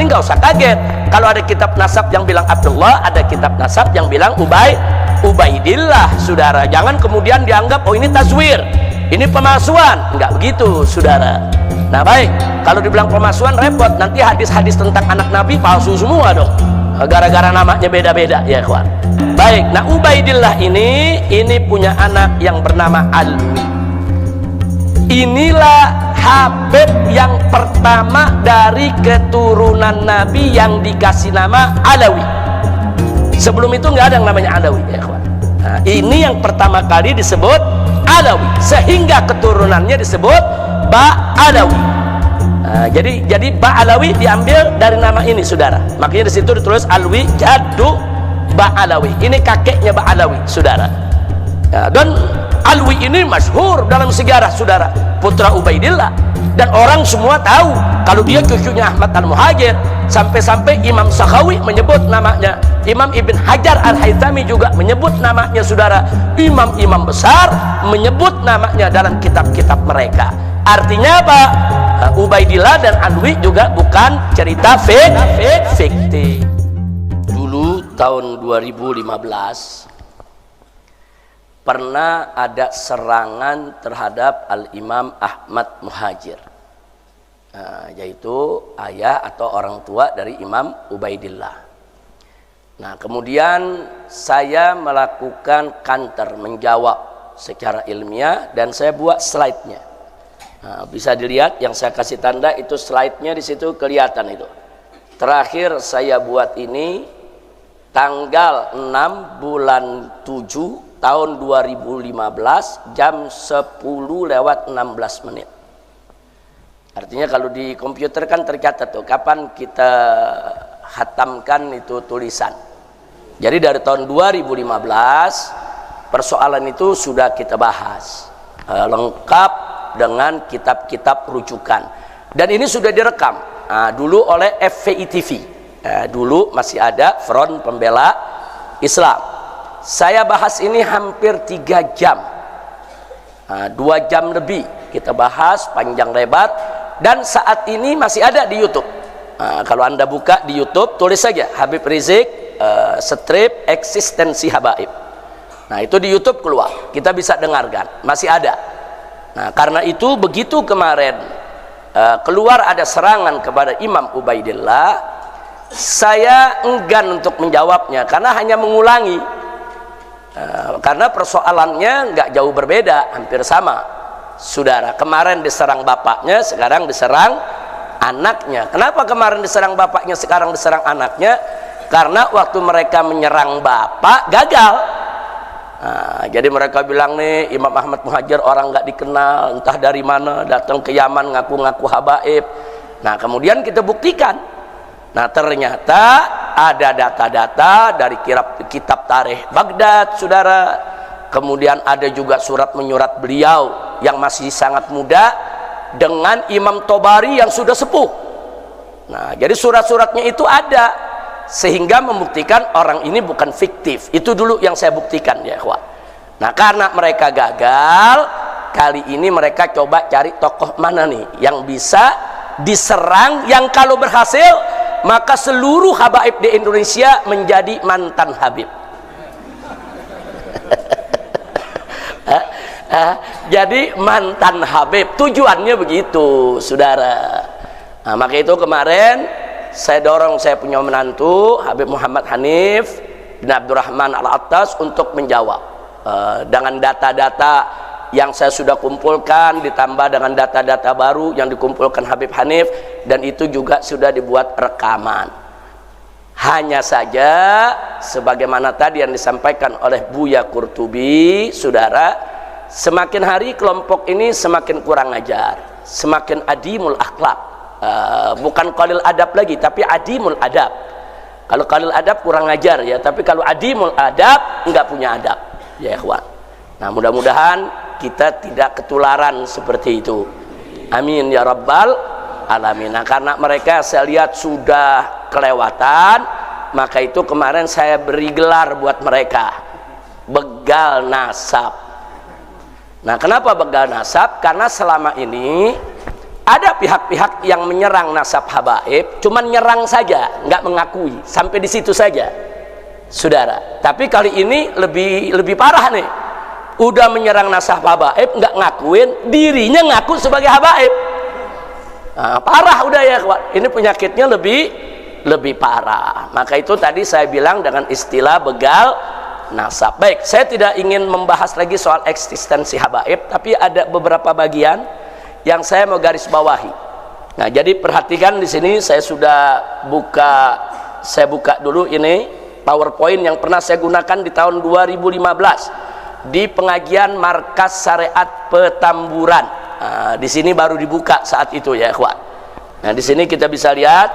nggak usah kaget kalau ada kitab nasab yang bilang Abdullah, ada kitab nasab yang bilang Ubaidillah, saudara. Jangan kemudian dianggap oh ini tazwir, ini pemalsuan. Enggak begitu, saudara. Nah baik, kalau dibilang pemalsuan repot, nanti hadis-hadis tentang anak Nabi palsu semua dong, gara-gara namanya beda-beda ya kawan. Baik, nah Ubaidillah ini punya anak yang bernama Alwi. Inilah Habib yang pertama dari keturunan Nabi yang dikasih nama Alawi. Sebelum itu nggak ada yang namanya Alawi ya kawan. Nah, ini yang pertama kali disebut Alawi, sehingga keturunannya disebut Ba'alawi. Nah, jadi Ba'alawi diambil dari nama ini, saudara. Makanya di situ ditulis Alwi Jaddu Ba'alawi. Ini kakeknya Ba'alawi, saudara. Ya, dan Alwi ini masyhur dalam sejarah, saudara, putra Ubaidillah, dan orang semua tahu kalau dia cucunya Ahmad Al-Muhajir. Sampai-sampai Imam Sakhawi menyebut namanya, Imam Ibn Hajar Al-Haythami juga menyebut namanya, saudara. Imam-imam besar menyebut namanya dalam kitab-kitab mereka. Artinya apa? Ubaidillah dan Alwi juga bukan cerita fiktif. Dulu tahun 2015 pernah ada serangan terhadap Al-Imam Ahmad Muhajir, yaitu ayah atau orang tua dari Imam Ubaidillah. Nah, kemudian saya melakukan counter, menjawab secara ilmiah, dan saya buat slide-nya. Nah, bisa dilihat yang saya kasih tanda itu, slide-nya di situ kelihatan itu. Terakhir saya buat ini tanggal 6 bulan 7 tahun 2015 jam 10:16. Artinya kalau di komputer kan tercatat tuh kapan kita hatamkan itu tulisan. Jadi dari tahun 2015 persoalan itu sudah kita bahas lengkap dengan kitab-kitab rujukan, dan ini sudah direkam dulu oleh FVI TV. Dulu masih ada Front Pembela Islam. Saya bahas ini hampir 3 jam, 2 jam lebih kita bahas panjang lebar, dan saat ini masih ada di YouTube. Kalau anda buka di YouTube, tulis saja Habib Rizik strip eksistensi habaib. Nah itu di YouTube keluar, kita bisa dengarkan, masih ada. Nah karena itu begitu kemarin keluar ada serangan kepada Imam Ubaidillah, saya enggan untuk menjawabnya karena hanya mengulangi. Karena persoalannya nggak jauh berbeda, hampir sama, saudara. Kemarin diserang bapaknya, sekarang diserang anaknya. Kenapa kemarin diserang bapaknya, sekarang diserang anaknya? Karena waktu mereka menyerang bapak gagal. Jadi mereka bilang nih Imam Ahmad Muhajir orang nggak dikenal, entah dari mana, datang ke Yaman ngaku-ngaku habaib. Nah kemudian kita buktikan. Nah ternyata ada data-data dari kitab Tarikh Baghdad, saudara. Kemudian ada juga surat menyurat beliau yang masih sangat muda dengan Imam Tobari yang sudah sepuh. Nah jadi surat-suratnya itu ada, sehingga membuktikan orang ini bukan fiktif. Itu dulu yang saya buktikan ya ikhwan. Nah karena mereka gagal, kali ini mereka coba cari tokoh mana nih yang bisa diserang, yang kalau berhasil maka seluruh habaib di Indonesia menjadi mantan habib. Jadi mantan habib, tujuannya begitu, saudara. Nah, maka itu kemarin saya dorong, saya punya menantu Habib Muhammad Hanif bin Abdurrahman Al-Attas untuk menjawab dengan data-data yang saya sudah kumpulkan, ditambah dengan data-data baru yang dikumpulkan Habib Hanif, dan itu juga sudah dibuat rekaman. Hanya saja sebagaimana tadi yang disampaikan oleh Buya Qurtubi, saudara, semakin hari kelompok ini semakin kurang ajar, semakin adimul akhlak. Bukan qalil adab lagi, tapi adimul adab. Kalau qalil adab kurang ajar ya, tapi kalau adimul adab enggak punya adab ya ikhwan. Nah mudah-mudahan kita tidak ketularan seperti itu, amin ya rabbal alamin. Nah karena mereka saya lihat sudah kelewatan, maka itu kemarin saya beri gelar buat mereka, begal nasab. Nah kenapa begal nasab? Karena selama ini ada pihak-pihak yang menyerang nasab habaib, cuman nyerang saja, nggak mengakui, sampai di situ saja, saudara. Tapi kali ini lebih parah nih, udah menyerang nasab habaib, nggak ngakuin, dirinya ngaku sebagai habaib. Nah, parah udah ya, ini penyakitnya lebih parah. Maka itu tadi saya bilang dengan istilah begal nasab. Baik, saya tidak ingin membahas lagi soal eksistensi habaib, tapi ada beberapa bagian yang saya mau garis bawahi. Nah, jadi perhatikan di sini saya buka dulu ini PowerPoint yang pernah saya gunakan di tahun 2015 di pengajian Markas Syariat Petamburan. Nah, di sini baru dibuka saat itu ya, ikhwan. Nah, di sini kita bisa lihat.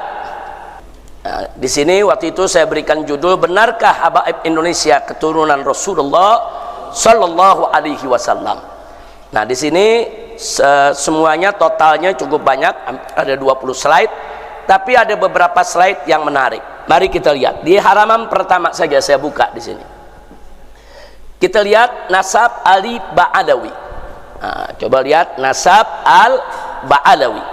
Nah, di sini waktu itu saya berikan judul, benarkah habaib Indonesia keturunan Rasulullah Sallallahu Alaihi Wasallam. Nah, di sini semuanya totalnya cukup banyak, ada 20 slide, tapi ada beberapa slide yang menarik. Mari kita lihat di halaman pertama saja, saya buka di sini. Kita lihat nasab Ali Ba'alawi. Nah, coba lihat nasab Al-Ba'alawi.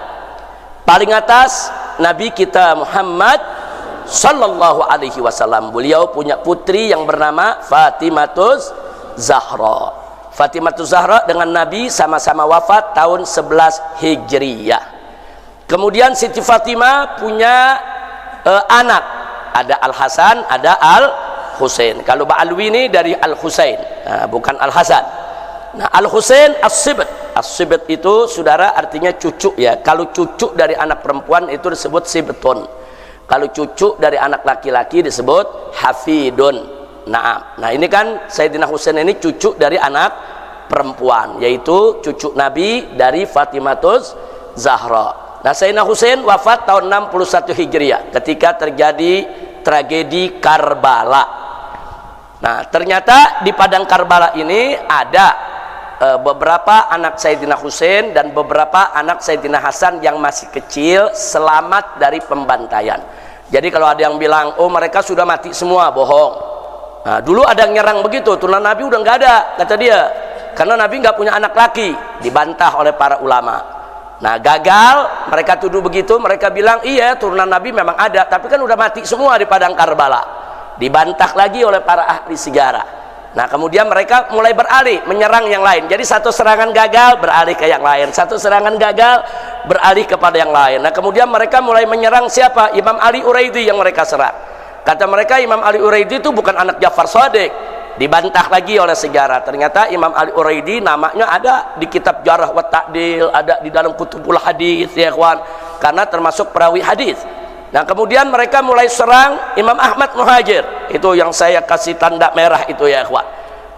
Paling atas Nabi kita Muhammad Sallallahu Alaihi Wasallam. Beliau punya putri yang bernama Fatimatus Zahra. Fatimatus Zahra dengan Nabi sama-sama wafat tahun 11 Hijriyah. Kemudian Siti Fatimah punya anak, ada Al Hasan, ada Al Husain. Kalau Ba'alwi ini dari Al Husain, bukan Al Hasan. Nah, Al Husain As-Sibt. As-Sibt itu saudara artinya cucu ya. Kalau cucu dari anak perempuan itu disebut sibtun. Kalau cucu dari anak laki-laki disebut hafidun. Nah, ini kan Sayyidina Husain ini cucu dari anak perempuan, yaitu cucu Nabi dari Fatimatus Zahra. Nah, Sayyidina Husain wafat tahun 61 Hijriah ketika terjadi tragedi Karbala. Nah, ternyata di padang Karbala ini ada beberapa anak Sayyidina Husain dan beberapa anak Sayyidina Hasan yang masih kecil selamat dari pembantaian. Jadi kalau ada yang bilang, oh mereka sudah mati semua, bohong. Nah, dulu ada yang nyerang begitu, turunan Nabi udah nggak ada, kata dia, karena Nabi nggak punya anak laki. Dibantah oleh para ulama. Nah, gagal, mereka tuduh begitu, mereka bilang iya turunan Nabi memang ada, tapi kan udah mati semua di padang Karbala. Dibantah lagi oleh para ahli sejarah. Nah, kemudian mereka mulai beralih menyerang yang lain. Jadi satu serangan gagal, beralih ke yang lain. Satu serangan gagal, beralih kepada yang lain. Nah, kemudian mereka mulai menyerang siapa? Imam Ali Uraidi yang mereka serang. Kata mereka Imam Ali Uraidi itu bukan anak Ja'far Shadiq. Dibantah lagi oleh sejarah. Ternyata Imam Ali Uraidi namanya ada di kitab Jarh wa Ta'dil, ada di dalam kutubul hadis ya kawan, karena termasuk perawi hadis. Nah, kemudian mereka mulai serang Imam Ahmad Muhajir, itu yang saya kasih tanda merah itu ya ikhwan.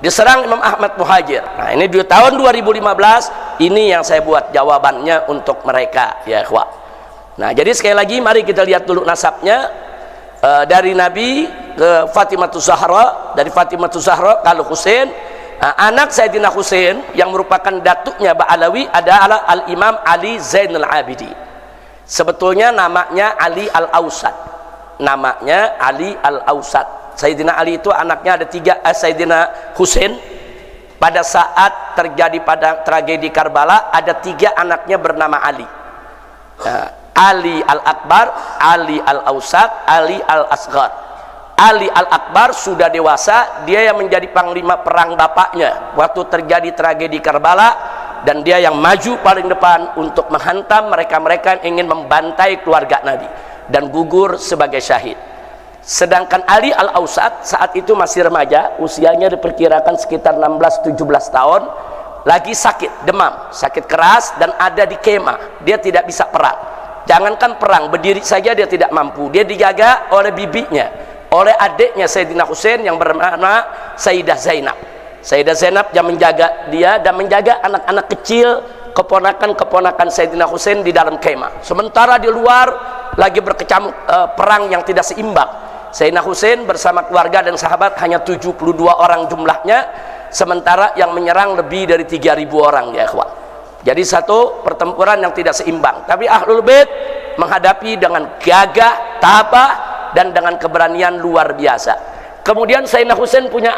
Diserang Imam Ahmad Muhajir. Nah, ini di tahun 2015 ini yang saya buat jawabannya untuk mereka ya ikhwan. Nah, jadi sekali lagi mari kita lihat dulu nasabnya dari Nabi ke Fatimatus Zahra, dari Fatimatus Zahra ke Al Husain. Nah, anak Sayyidina Husain yang merupakan datuknya Ba'alawi adalah Al-Imam Ali Zainul Abidin. Sebetulnya namanya Ali Al-Ausat. Namanya Ali Al-Ausat. Sayyidina Ali itu anaknya ada tiga. Sayyidina Husain pada saat terjadi pada tragedi Karbala ada tiga anaknya bernama Ali. Ali Al-Akbar, Ali Al-Ausat, Ali Al-Asghar. Ali Al-Akbar sudah dewasa, dia yang menjadi panglima perang bapaknya waktu terjadi tragedi Karbala, dan dia yang maju paling depan untuk menghantam mereka-mereka yang ingin membantai keluarga Nabi dan gugur sebagai syahid. Sedangkan Ali Al-Ausat saat itu masih remaja, usianya diperkirakan sekitar 16-17 tahun, lagi sakit, demam, sakit keras, dan ada di kemah. Dia tidak bisa perang. Jangankan perang, berdiri saja dia tidak mampu. Dia dijaga oleh bibinya, oleh adiknya Sayyidina Husain yang bernama Sayyidah Zainab. Sayyidah Zainab yang menjaga dia dan menjaga anak-anak kecil, keponakan-keponakan Sayyidina Husain di dalam kemah. Sementara di luar lagi berkecamuk perang yang tidak seimbang. Sayyidina Husain bersama keluarga dan sahabat hanya 72 orang jumlahnya, sementara yang menyerang lebih dari 3.000 orang ya ikhwan. Jadi satu pertempuran yang tidak seimbang. Tapi Ahlul Bait menghadapi dengan gagah, tabah, dan dengan keberanian luar biasa. Kemudian Sayyidina Husain punya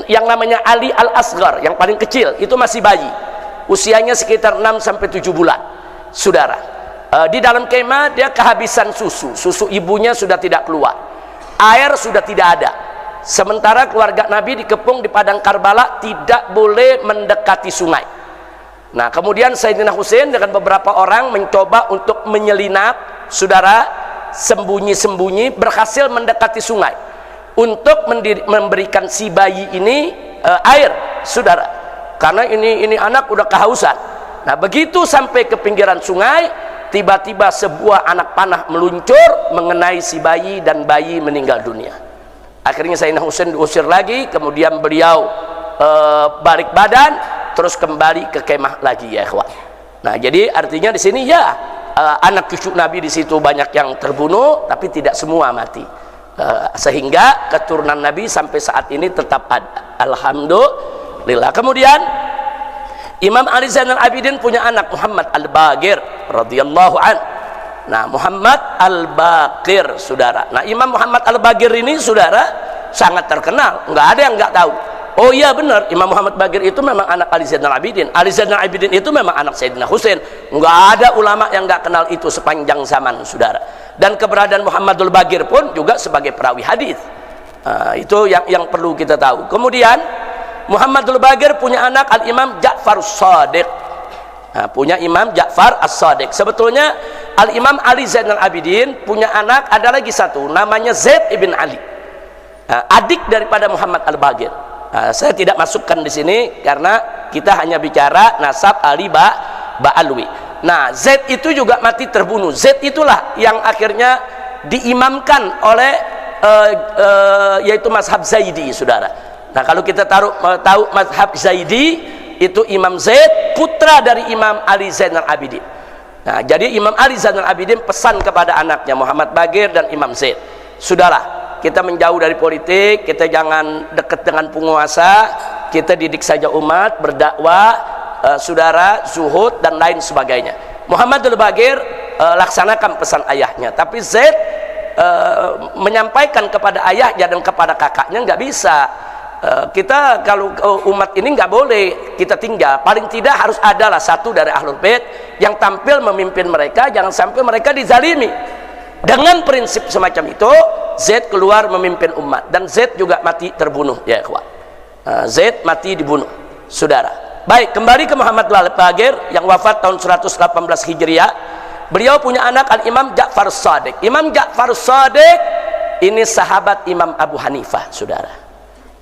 yang namanya Ali Al-Asghar, yang paling kecil, itu masih bayi, usianya sekitar 6-7 bulan. saudara. Di dalam kemah dia kehabisan susu ibunya sudah tidak keluar, air sudah tidak ada. Sementara keluarga Nabi dikepung di padang Karbala, tidak boleh mendekati sungai. Nah, kemudian Sayyidina Husain dengan beberapa orang mencoba untuk menyelinap, saudara, sembunyi-sembunyi, berhasil mendekati sungai untuk memberikan si bayi ini air, saudara, karena ini anak udah kehausan. Nah, begitu sampai ke pinggiran sungai, tiba-tiba sebuah anak panah meluncur mengenai si bayi dan bayi meninggal dunia. Akhirnya Sayyidina Husain diusir lagi, kemudian beliau balik badan, terus kembali ke kemah lagi, ya ikhwan. Nah, jadi artinya di sini ya anak cucu Nabi di situ banyak yang terbunuh, tapi tidak semua mati. Sehingga keturunan Nabi sampai saat ini tetap ada, alhamdulillah. Kemudian Imam Ali Zainal Abidin punya anak Muhammad Al-Baqir radhiyallahu an. Nah, Muhammad Al-Baqir, saudara. Nah, Imam Muhammad Al-Baqir ini, saudara, sangat terkenal, nggak ada yang nggak tahu. Oh iya benar, Imam Muhammad Baqir itu memang anak Ali Zainal Abidin. Ali Zainal Abidin itu memang anak Sayyidina Husain. Nggak ada ulama yang nggak kenal itu sepanjang zaman, saudara. Dan keberadaan Muhammadul Baqir pun juga sebagai perawi hadis. Itu yang perlu kita tahu. Kemudian Muhammadul Baqir punya anak Al-Imam Ja'far As-Shadiq. Punya Imam Ja'far As-Shadiq. Sebetulnya Al-Imam Ali Zainal Abidin punya anak, ada lagi satu, namanya Zaid ibn Ali, adik daripada Muhammad Al-Baqir. Saya tidak masukkan di sini karena kita hanya bicara nasab Ali Ba'alwi. Nah, Zaid itu juga mati terbunuh. Zaid itulah yang akhirnya diimamkan oleh yaitu mazhab Zaidi, saudara. Nah, kalau kita tahu mazhab Zaidi, itu Imam Zaid putra dari Imam Ali Zainal Abidin. Nah, jadi Imam Ali Zainal Abidin pesan kepada anaknya Muhammad Baqir dan Imam Zaid, saudara, kita menjauh dari politik, kita jangan dekat dengan penguasa, kita didik saja umat, berdakwah, saudara, zuhud dan lain sebagainya. Muhammadul Baqir laksanakan pesan ayahnya, tapi Zaid menyampaikan kepada ayahnya dan kepada kakaknya nggak bisa. Kita kalau umat ini nggak boleh kita tinggal, paling tidak harus adalah satu dari Ahlul Bait yang tampil memimpin mereka, jangan sampai mereka dizalimi. Dengan prinsip semacam itu, Zaid keluar memimpin umat, dan Zaid juga mati terbunuh, ya ikhwan. Zaid mati dibunuh, saudara. Baik, kembali ke Muhammad Al-Baqir yang wafat tahun 118 Hijriah. Beliau punya anak Al-Imam Ja'far As-Shadiq. Imam Ja'far As-Shadiq ini sahabat Imam Abu Hanifah, saudara.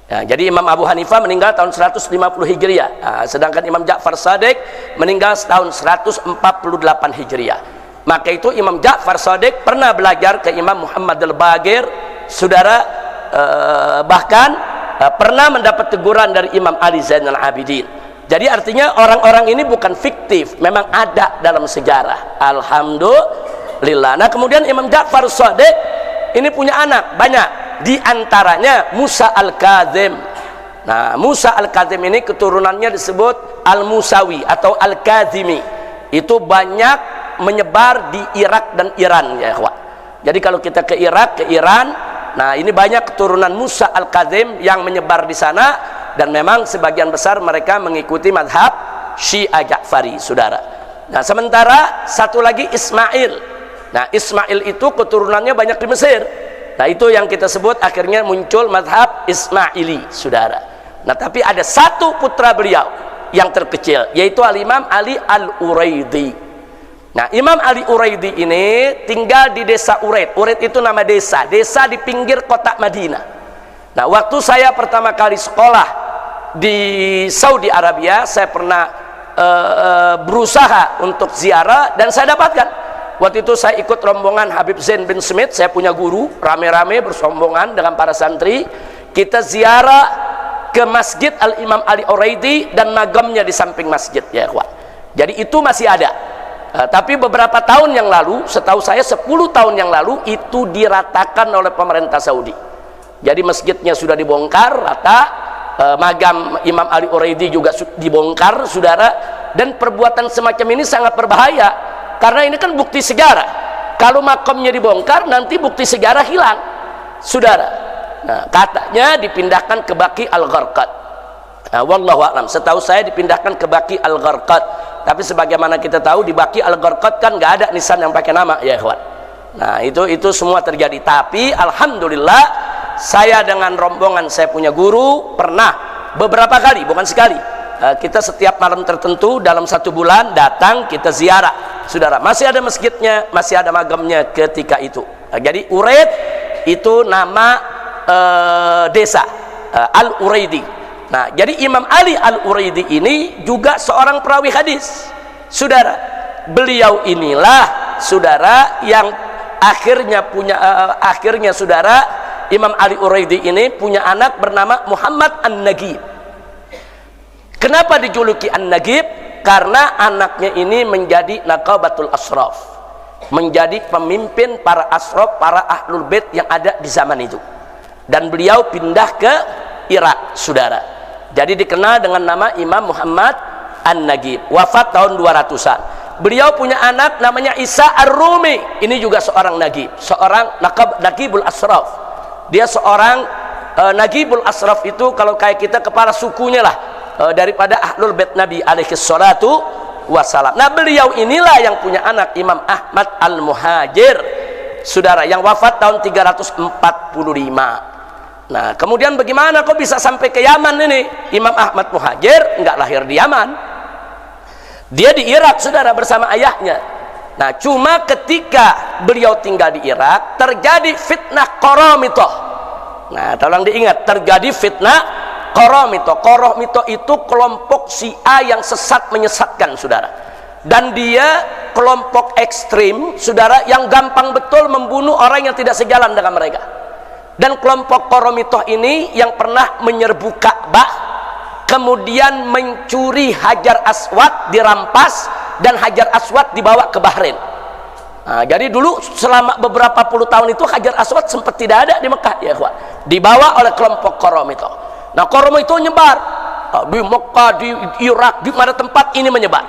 Ya, jadi Imam Abu Hanifah meninggal tahun 150 Hijriah, sedangkan Imam Ja'far As-Shadiq meninggal tahun 148 Hijriah. Maka itu Imam Ja'far As-Shadiq pernah belajar ke Imam Muhammad Al-Baqir, saudara, bahkan pernah mendapat teguran dari Imam Ali Zainal Abidin. Jadi artinya orang-orang ini bukan fiktif, memang ada dalam sejarah, alhamdulillah. Nah, kemudian Imam Ja'far As-Shadiq ini punya anak banyak, di antaranya Musa Al-Kazim. Nah, Musa Al-Kazim ini keturunannya disebut Al-Musawi atau Al-Kazimi. Itu banyak menyebar di Irak dan Iran, ya ikhwan. Jadi kalau kita ke Irak, ke Iran, nah ini banyak keturunan Musa Al-Kazim yang menyebar di sana, dan memang sebagian besar mereka mengikuti mazhab Syiah Ja'fari, saudara. Nah, sementara satu lagi Ismail. Nah, Ismail itu keturunannya banyak di Mesir. Nah, itu yang kita sebut akhirnya muncul mazhab Ismaili, saudara. Nah, tapi ada satu putra beliau yang terkecil, yaitu Al-Imam Ali Al-Uraidi. Nah, Imam Ali Uraidi ini tinggal di desa Uraid. Uraid itu nama desa di pinggir kota Madinah. Nah, waktu saya pertama kali sekolah di Saudi Arabia, saya pernah berusaha untuk ziarah, dan saya dapatkan. Waktu itu saya ikut rombongan Habib Zain bin Smith, saya punya guru, rame-rame bersombongan dengan para santri. Kita ziarah ke Masjid Al-Imam Ali Uraidi dan magamnya di samping masjid, ya ikhwan. Jadi itu masih ada. Tapi beberapa tahun yang lalu, setahu saya 10 tahun yang lalu, itu diratakan oleh pemerintah Saudi. Jadi masjidnya sudah dibongkar rata, magam Imam Ali Uraidi juga dibongkar, saudara. Dan perbuatan semacam ini sangat berbahaya, karena ini kan bukti sejarah. Kalau makamnya dibongkar, nanti bukti sejarah hilang, saudara. Nah, katanya dipindahkan ke Baqi Al-Gharqad. Wallahu a'lam, setahu saya dipindahkan ke Baqi Al-Gharqad. Tapi sebagaimana kita tahu di Baqi Al-Gharqad kan nggak ada nisan yang pakai nama, ya ikhwan. Nah itu semua terjadi. Tapi alhamdulillah saya dengan rombongan saya punya guru pernah beberapa kali, bukan sekali, kita setiap malam tertentu dalam 1 bulan datang kita ziarah, saudara. Masih ada masjidnya, masih ada magamnya ketika itu. Jadi Uraid itu nama desa Al-Uraidi. Nah jadi Imam Ali Al-Uraidi ini juga seorang perawi hadis, saudara. Beliau inilah, saudara, yang akhirnya saudara, Imam Ali Uraidi ini punya anak bernama Muhammad An-Nagib. Kenapa dijuluki An-Nagib? Karena anaknya ini menjadi Naqabatul Ashraf, menjadi pemimpin para ashraf, para ahlul bait yang ada di zaman itu. Dan beliau pindah ke Irak, saudara. Jadi dikenal dengan nama Imam Muhammad An-Nagib. Wafat tahun 200-an. Beliau punya anak namanya Isa Ar-Rumi. Ini juga seorang Nagib, seorang Nagibul Ashraf. Dia seorang Nagibul Ashraf itu kalau kayak kita kepala sukunya lah, daripada ahlul bait Nabi alaihi salatu wassalam. Nah beliau inilah yang punya anak Imam Ahmad Al-Muhajir, saudara, yang wafat tahun 345. Nah kemudian bagaimana kok bisa sampai ke Yaman ini? Imam Ahmad Muhajir nggak lahir di Yaman, dia di Irak, saudara, bersama ayahnya. Nah cuma ketika beliau tinggal di Irak terjadi fitnah Qaramitoh. Nah tolong diingat, terjadi fitnah Qaramitoh. Qaramitoh itu kelompok Syiah yang sesat menyesatkan, saudara. Dan dia kelompok ekstrim, saudara, yang gampang betul membunuh orang yang tidak sejalan dengan mereka. Dan kelompok Qaramitoh ini yang pernah menyerbu Ka'bah, kemudian mencuri Hajar Aswad, dirampas, dan Hajar Aswad dibawa ke Bahrain. Nah, jadi dulu selama beberapa puluh tahun itu Hajar Aswad sempat tidak ada di Mekah, ya ikhwan. Dibawa oleh kelompok Qaramitoh. Nah Qaramitoh nyebar di Mekah, di Irak, di mana tempat ini menyebar.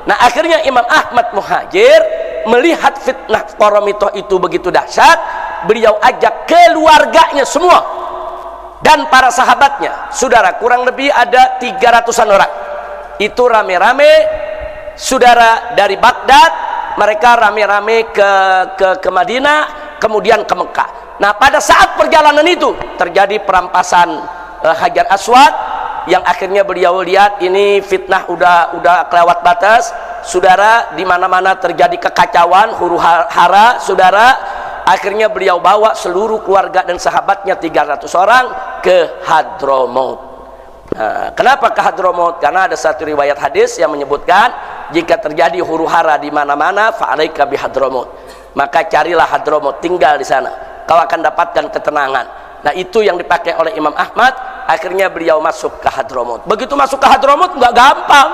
Nah akhirnya Imam Ahmad Muhajir melihat fitnah Qaramitoh itu begitu dahsyat, beliau ajak keluarganya semua dan para sahabatnya, saudara, kurang lebih ada 300-an orang. Itu rame-rame, saudara, dari Baghdad mereka rame-rame ke Madinah, kemudian ke Mekah. Nah pada saat perjalanan itu terjadi perampasan Hajar Aswad, yang akhirnya beliau lihat ini fitnah udah kelewat batas, saudara. Di mana-mana terjadi kekacauan, huru hara, saudara. Akhirnya beliau bawa seluruh keluarga dan sahabatnya 300 orang ke Hadramaut. Nah, kenapa ke Hadramaut? Karena ada satu riwayat hadis yang menyebutkan jika terjadi huru hara di mana-mana, fa'alaika bi Hadramaut, maka carilah Hadramaut, tinggal di sana, kau akan dapatkan ketenangan. Nah itu yang dipakai oleh Imam Ahmad. Akhirnya beliau masuk ke Hadramaut. Begitu masuk ke Hadramaut nggak gampang.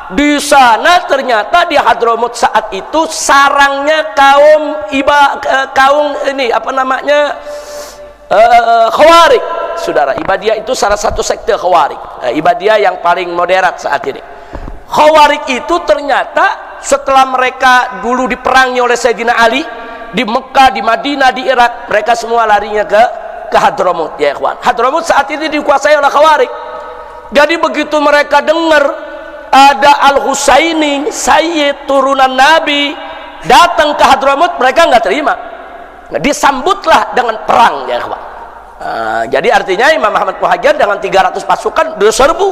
Di sana ternyata di Hadramaut saat itu sarangnya kaum Khawarij, saudara. Ibadiyah itu salah satu sekte Khawarij. Ibadiyah yang paling moderat saat ini. Khawarij itu ternyata setelah mereka dulu diperangi oleh Sayyidina Ali di Mekah, di Madinah, di Irak, mereka semua larinya ke Hadramaut, ya ikhwan. Hadramaut saat ini dikuasai oleh Khawarij. Jadi begitu mereka dengar ada Al-Husaini, Sayyid turunan Nabi, datang ke Hadramaut, mereka nggak terima. Nah, disambutlah dengan perang, ya ikhwan. Jadi artinya Imam Ahmad Muhajir dengan 300 pasukan diserbu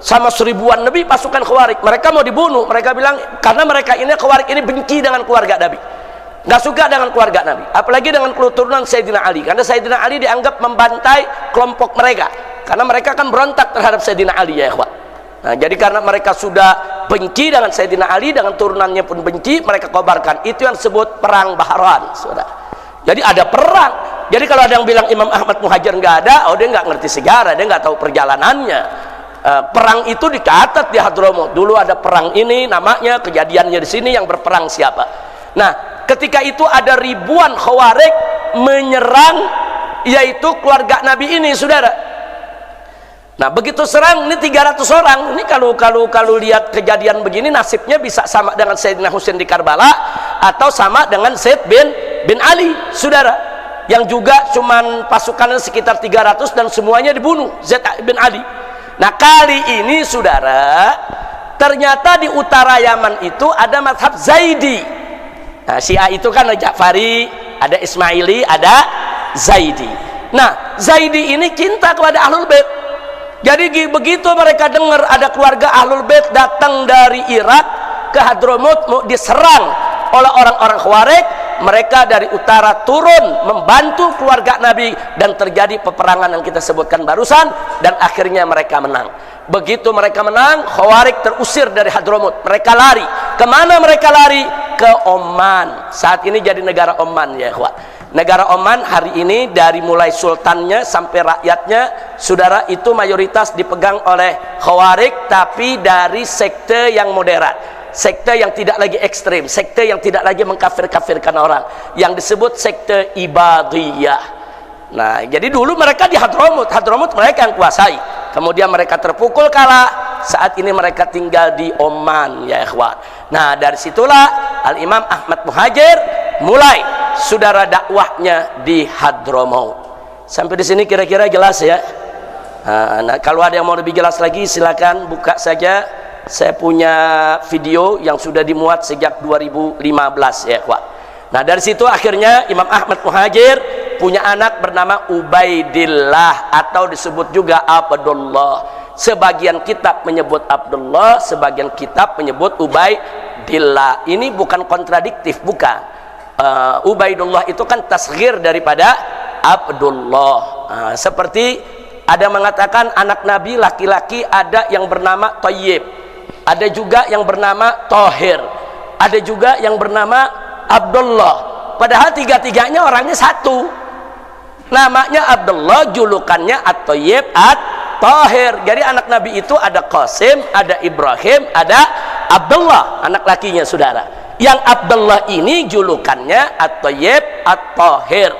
sama 1000-an lebih pasukan Khawarij. Mereka mau dibunuh. Mereka bilang karena mereka ini Khawarij ini benci dengan keluarga Nabi, nggak suka dengan keluarga Nabi, apalagi dengan keturunan Sayyidina Ali, karena Sayyidina Ali dianggap membantai kelompok mereka, karena mereka kan berontak terhadap Sayyidina Ali, ya ikhwan. Nah, jadi karena mereka sudah benci dengan Sayyidina Ali, dengan turunannya pun benci, mereka kobarkan. Itu yang disebut perang Bahran, saudara. Jadi ada perang. Jadi kalau ada yang bilang Imam Ahmad Muhajir nggak ada, dia nggak ngerti sejarah, dia nggak tahu perjalanannya. Perang itu dicatat di Hadramaut. Dulu ada perang ini, namanya, kejadiannya di sini, yang berperang siapa. Nah ketika itu ada ribuan Khawarij menyerang yaitu keluarga Nabi ini, saudara. Nah begitu serang ini 300 orang ini, kalau lihat kejadian begini nasibnya bisa sama dengan Sayyidina Husain di Karbala atau sama dengan Zaid bin Ali, saudara, yang juga cuman pasukannya sekitar 300 dan semuanya dibunuh Zaid bin Ali. Nah kali ini, saudara, ternyata di utara Yaman itu ada mazhab Zaidi. Nah, Syiah itu kan ada Ja'fari, ada Ismaili, ada Zaidi. Nah, Zaidi ini cinta kepada Ahlul Bait. Jadi begitu mereka dengar ada keluarga Ahlul Bait datang dari Irak ke Hadramut diserang oleh orang-orang Khawarij, mereka dari utara turun membantu keluarga Nabi dan terjadi peperangan yang kita sebutkan barusan, dan akhirnya mereka menang. Begitu mereka menang, Khawarij terusir dari Hadramut. Mereka lari. Kemana mereka lari? Ke Oman. Saat ini jadi negara Oman, ya ikhwan. Negara Oman hari ini dari mulai sultannya sampai rakyatnya, saudara, itu mayoritas dipegang oleh Khawarij, tapi dari sekte yang moderat, sekte yang tidak lagi ekstrim, sekte yang tidak lagi mengkafir-kafirkan orang, yang disebut sekte Ibadiyah. Nah, jadi dulu mereka di Hadramut mereka yang kuasai, kemudian mereka terpukul kalah, saat ini mereka tinggal di Oman, ya ikhwan. Nah, dari situlah Al-Imam Ahmad Muhajir mulai saudara dakwahnya di Hadramaut. Sampai di sini kira-kira jelas ya. Nah, kalau ada yang mau lebih jelas lagi silakan buka saja. Saya punya video yang sudah dimuat sejak 2015, ya ikhwan. Nah, dari situ akhirnya Imam Ahmad Muhajir punya anak bernama Ubaidillah atau disebut juga Abdullah. Sebagian kitab menyebut Abdullah, sebagian kitab menyebut Ubaidillah. Ini bukan kontradiktif, bukan. Ubaidullah itu kan tasghir daripada Abdullah. Seperti ada mengatakan anak Nabi laki-laki ada yang bernama Thayyib, ada juga yang bernama Thahir, ada juga yang bernama Abdullah. Padahal tiga-tiganya orangnya satu, namanya Abdullah, julukannya At-Thayyib, At-Thahir. Jadi anak Nabi itu ada Qasim, ada Ibrahim, ada Abdullah, anak lakinya, saudara. Yang Abdullah ini julukannya At-Thayyib, At-Thahir.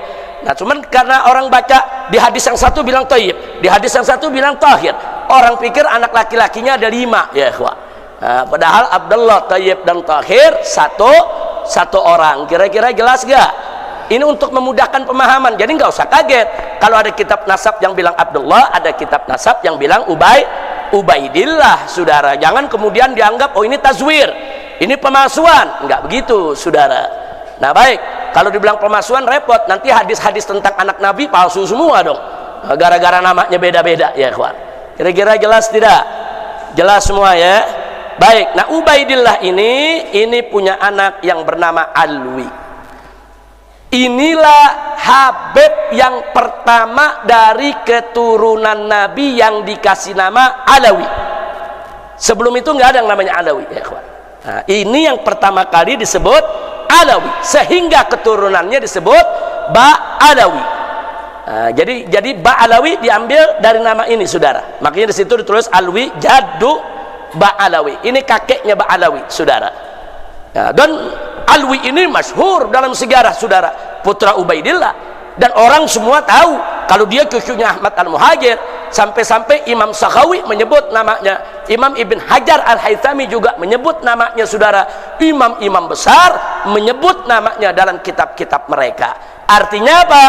Nah, cuman karena orang baca di hadis yang satu bilang Thayyib, di hadis yang satu bilang Thahir, orang pikir anak laki-lakinya ada 5, ya ikhwan. Nah, padahal Abdullah, Thayyib dan Thahir satu orang. Kira-kira jelas gak? Ini untuk memudahkan pemahaman, jadi nggak usah kaget kalau ada kitab nasab yang bilang Abdullah, ada kitab nasab yang bilang Ubaidillah, saudara. Jangan kemudian dianggap oh ini tazwir, ini pemalsuan. Enggak begitu, saudara. Nah, baik, kalau dibilang pemalsuan repot, nanti hadis-hadis tentang anak Nabi palsu semua dong, gara-gara namanya beda-beda, ya ikhwan. Kira-kira jelas tidak? Jelas semua ya. Baik, nah Ubaidillah ini punya anak yang bernama Alwi. Inilah Habib yang pertama dari keturunan Nabi yang dikasih nama Alawi. Sebelum itu nggak ada yang namanya Alawi, ya ikhwan. Nah, ini yang pertama kali disebut Alawi, sehingga keturunannya disebut Ba'alawi. Nah, jadi Ba'alawi diambil dari nama ini, saudara. Makanya di situ ditulis Alwi jaddu Ba'alawi. Ini kakeknya Ba'alawi, saudara. Nah, dan Alwi ini masyhur dalam sejarah, saudara, putra Ubaidillah, dan orang semua tahu kalau dia cucunya Ahmad Al-Muhajir. Sampai-sampai Imam Sakhawi menyebut namanya, Imam Ibn Hajar Al-Haythami juga menyebut namanya, saudara. Imam-imam besar menyebut namanya dalam kitab-kitab mereka. Artinya apa?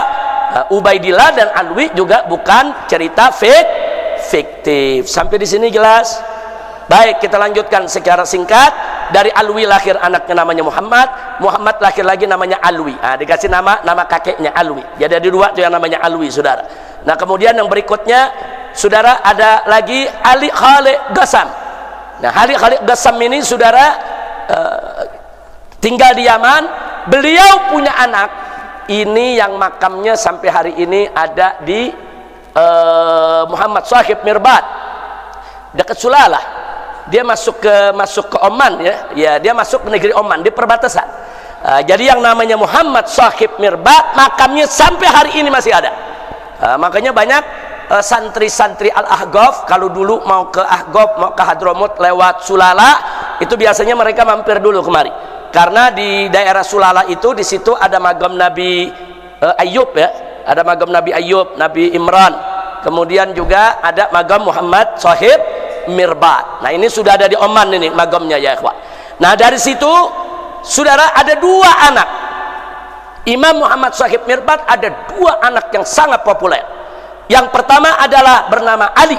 Ubaidillah dan Alwi juga bukan cerita fiktif. Sampai di sini jelas? Baik, kita lanjutkan secara singkat. Dari Alwi lahir anaknya namanya Muhammad, Muhammad lahir lagi namanya Alwi. Nah, dikasih nama kakeknya Alwi. Jadi ada 2 tuh yang namanya Alwi, saudara. Nah, kemudian yang berikutnya, saudara, ada lagi Ali Khalid Ghassam. Nah, Ali Khalid Ghassam ini, saudara, tinggal di Yaman. Beliau punya anak ini yang makamnya sampai hari ini ada di Muhammad Shahib Mirbat, dekat Sulalah. Dia masuk ke Oman, ya dia masuk ke negeri Oman di perbatasan. Jadi yang namanya Muhammad Shahib Mirbat makamnya sampai hari ini masih ada. Makanya banyak santri-santri Al-Ahqaf kalau dulu mau ke Ahqaf, mau ke Hadramut lewat Sulala, itu biasanya mereka mampir dulu kemari. Karena di daerah Sulala itu di situ ada magam Nabi Ayub, ya. Ada magam Nabi Ayub, Nabi Imran. Kemudian juga ada magam Muhammad Shahib Mirbat. Nah, ini sudah ada di Oman ini magamnya, ya ikhwan. Nah, dari situ saudara ada 2 anak. Imam Muhammad Shahib Mirbat ada 2 anak yang sangat populer. Yang pertama adalah bernama Ali,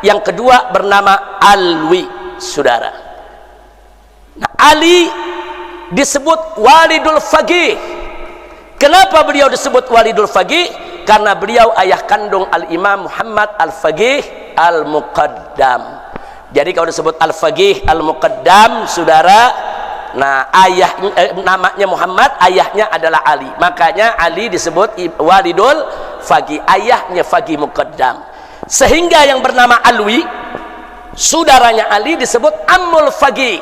yang kedua bernama Alwi. saudara. Nah, Ali disebut walidul faqih. Kenapa beliau disebut walidul faqih? Karena beliau ayah kandung Al-Imam Muhammad Al-Faqih Al-Muqaddam. Jadi kalau disebut Al-Faqih Al-Muqaddam, saudara, nah namanya Muhammad, ayahnya adalah Ali. Makanya Ali disebut walidul faqih, ayahnya Faqih Muqaddam. Sehingga yang bernama Alwi, saudaranya Ali, disebut Ammul Faqih.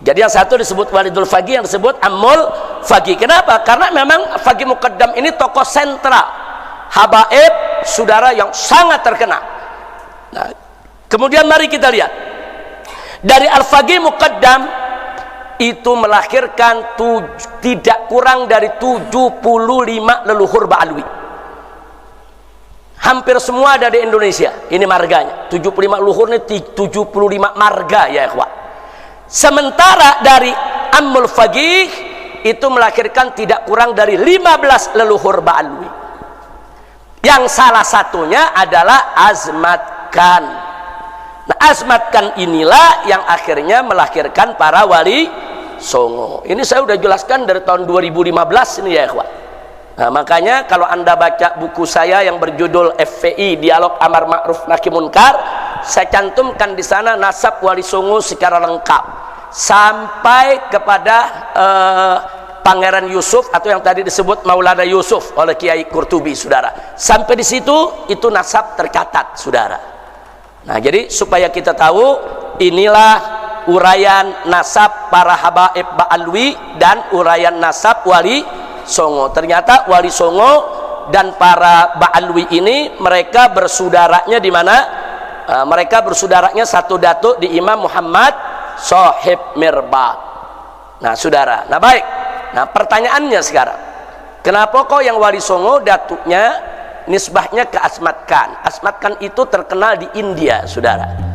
Jadi yang satu disebut walidul faqih, yang disebut Ammul Faqih. Kenapa? Karena memang Faqih Muqaddam ini tokoh sentral, habaib, saudara, yang sangat terkenal. Nah, kemudian mari kita lihat dari Al-Faqih Muqaddam itu melahirkan tidak kurang dari 75 leluhur Ba'alwi. Hampir semua ada di Indonesia. Ini marganya. 75 leluhur ini 75 marga ya ikhwah. Sementara dari Ammul Faqih itu melahirkan tidak kurang dari 15 leluhur Ba'alwi. Yang salah satunya adalah Azmat Khan. Nah, Azmat Khan inilah yang akhirnya melahirkan para wali songo. Ini saya sudah jelaskan dari tahun 2015 ini ya ikhwan. Nah, makanya kalau Anda baca buku saya yang berjudul FPI Dialog Amar Ma'ruf Nahi Munkar, saya cantumkan di sana nasab wali songo secara lengkap sampai kepada Pangeran Yusuf atau yang tadi disebut Maulana Yusuf oleh Kiai Qurtubi, saudara. Sampai di situ itu nasab tercatat, saudara. Nah, jadi supaya kita tahu inilah uraian nasab para habaib Ba'alwi dan uraian nasab wali songo. Ternyata wali songo dan para Ba'alwi ini mereka bersaudaranya di mana? Mereka bersaudaranya satu datuk di Imam Muhammad Shahib Mirbat. Nah, saudara. Nah, baik. Nah, pertanyaannya sekarang, kenapa kok yang wali songo datuknya nisbahnya ke Asmat Khan? Asmat Khan itu terkenal di India, saudara.